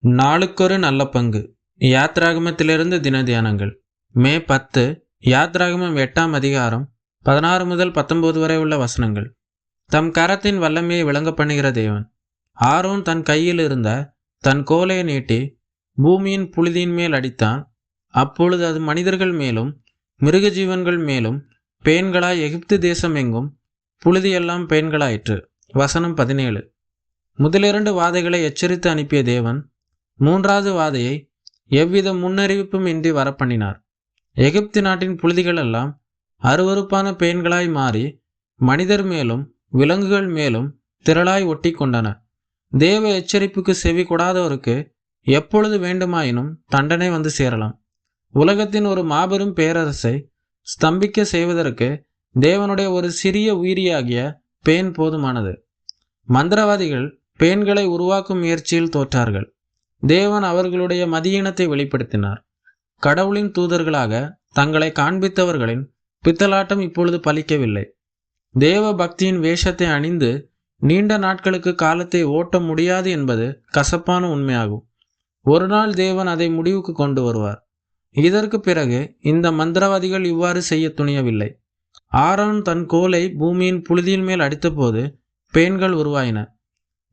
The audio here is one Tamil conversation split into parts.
நாளுக்கொரு நல்ல பங்கு. யாத்ராகமத்திலிருந்து தினத்தியானங்கள். மே 10. யாத்ராகமம் 8ஆம் அதிகாரம் 16 முதல் 19 வரை உள்ள வசனங்கள். தம் கரத்தின் வல்லமையை விளங்க பண்ணுகிற தேவன். ஆரோன் தன் கையில் இருந்த தன் கோலை நீட்டி பூமியின் புழுதியின் மேல் அடித்தான். அப்பொழுது அது மனிதர்கள் மேலும் மிருக ஜீவன்கள் மேலும் பேன்களாய் எகிப்து தேசம் எங்கும் புழுதியெல்லாம் பேன்களாயிற்று. வசனம் 17. முதலிரண்டு வாதைகளை எச்சரித்து அனுப்பிய தேவன் மூன்றாவது வாதையை எவ்வித முன்னறிவிப்பும் இன்றி வரப்பண்ணினார். எகிப்து நாட்டின் புழுதிகள் எல்லாம் அருவருப்பான பேன்களாய் மாறி மனிதர் மேலும் விலங்குகள் மேலும் திரளாய் ஒட்டி கொண்டன. தேவ எச்சரிப்புக்கு செவி கொடாதவருக்கு எப்பொழுது வேண்டுமாயினும் தண்டனை வந்து சேரலாம். உலகத்தின் ஒரு மாபெரும் பேரரசை ஸ்தம்பிக்க செய்வதற்கு தேவனுடைய ஒரு சிறிய உயிரியாகிய பேன் போதுமானது. மந்திரவாதிகள் பேன்களை உருவாக்கும் முயற்சியில் தோற்றார்கள். தேவன் அவர்களுடைய மதியீனத்தை வெளிப்படுத்தினார். கடவுளின் தூதர்களாக தங்களை காண்பித்தவர்களின் பித்தலாட்டம் இப்பொழுது பலிக்கவில்லை. தேவ பக்தியின் வேஷத்தை அணிந்து நீண்ட நாட்களுக்கு காலத்தை ஓட்ட முடியாது என்பது கசப்பான உண்மையாகும். ஒரு நாள் தேவன் அதை முடிவுக்கு கொண்டு வருவார். இதற்கு பிறகு இந்த மந்திரவாதிகள் இவ்வாறு செய்ய துணியவில்லை. ஆரோன் தன் கோலை பூமியின் புழுதியின் மேல் அடித்தபோது பேன்கள் உருவாயின.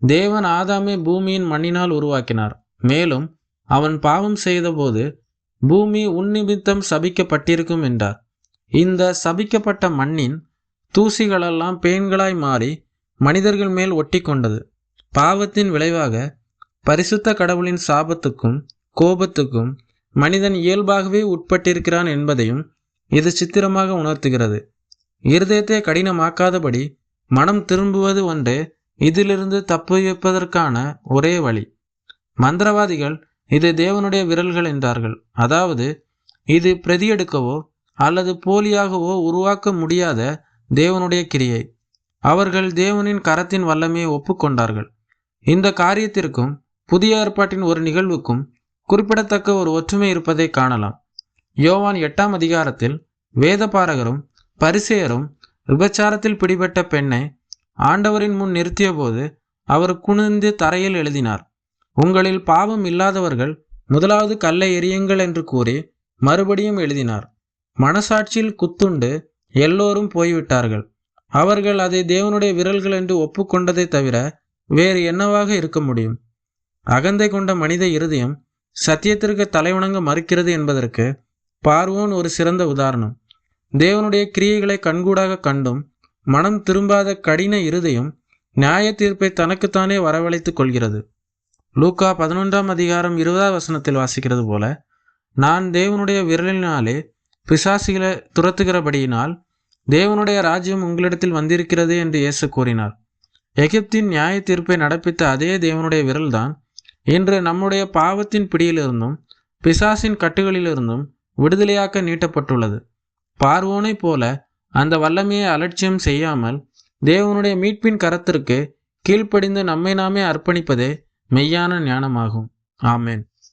தேவன் ஆதாமை பூமியின் மண்ணினால் உருவாக்கினார். மேலும் அவன் பாவம் செய்தபோது பூமி உன்னிமித்தம் சபிக்கப்பட்டிருக்கும் என்றார். இந்த சபிக்கப்பட்ட மண்ணின் தூசிகளெல்லாம் பேன்களாய் மாறி மனிதர்கள் மேல் ஒட்டி கொண்டது. பாவத்தின் விளைவாக பரிசுத்த கடவுளின் சாபத்துக்கும் கோபத்துக்கும் மனிதன் இயல்பாகவே உட்பட்டிருக்கிறான் என்பதையும் இது சித்திரமாக உணர்த்துகிறது. இருதயத்தை கடினமாக்காதபடி மனம் திரும்புவது ஒன்றே இதிலிருந்து தப்புவிப்பதற்கான ஒரே வழி. மந்திரவாதிகள் இது தேவனுடைய விரல்கள் என்றார்கள். அதாவது இது பிரதியெடுக்கவோ அல்லது போலியாகவோ உருவாக்க முடியாத தேவனுடைய கிரியை. அவர்கள் தேவனின் கரத்தின் வல்லமையை ஒப்புக்கொண்டார்கள். இந்த காரியத்திற்கும் புதிய ஏற்பாட்டின் ஒரு நிகழ்வுக்கும் குறிப்பிடத்தக்க ஒரு ஒற்றுமை இருப்பதை காணலாம். யோவான் 8ஆம் அதிகாரத்தில் வேதபாரகரும் பரிசேயரும் விபச்சாரத்தில் பிடிபட்ட பெண்ணை ஆண்டவரின் முன் நிறுத்திய போது அவர் குனிந்து தரையில் எழுதினார். உங்களில் பாவம் இல்லாதவர்கள் முதலாவது கல்லை எறியுங்கள் என்று கூறி மறுபடியும் எழுதினார். மனசாட்சியில் குத்துண்டு எல்லோரும் போய்விட்டார்கள். அவர்கள் அதை தேவனுடைய விரல்கள் என்று ஒப்புக்கொண்டதை தவிர வேறு என்னவாக இருக்க முடியும்? அகந்தை கொண்ட மனித இருதயம் சத்தியத்திற்கு தலைவணங்க மறுக்கிறது என்பதற்கு பார்வோன் ஒரு சிறந்த உதாரணம். தேவனுடைய கிரியைகளை கண்கூடாக கண்டும் மனம் திரும்பாத கடின இருதயம் நியாய தீர்ப்பை தனக்குத்தானே வரவழைத்துக் கொள்கிறது. லூக்கா 11ஆம் அதிகாரம் 20ஆம் வசனத்தில் வாசிக்கிறது போல, நான் தேவனுடைய விரலினாலே பிசாசுகளை துரத்துகிறபடியினால் தேவனுடைய ராஜ்யம் உங்களிடத்தில் வந்திருக்கிறது என்று இயேசு கூறினார். எகிப்தின் நியாய தீர்ப்பை நடப்பித்த அதே தேவனுடைய விரல்தான் இன்று நம்முடைய பாவத்தின் பிடியிலிருந்தும் பிசாசின் கட்டுகளிலிருந்தும் விடுதலையாக்க நீட்டப்பட்டுள்ளது. பார்வோனை போல அந்த வல்லமையை அலட்சியம் செய்யாமல் தேவனுடைய மீட்பின் கரத்திற்கு கீழ்ப்படிந்து நம்மை நாமே அர்ப்பணிப்பதே மெய்யான ஞானமாகும். ஆமென்.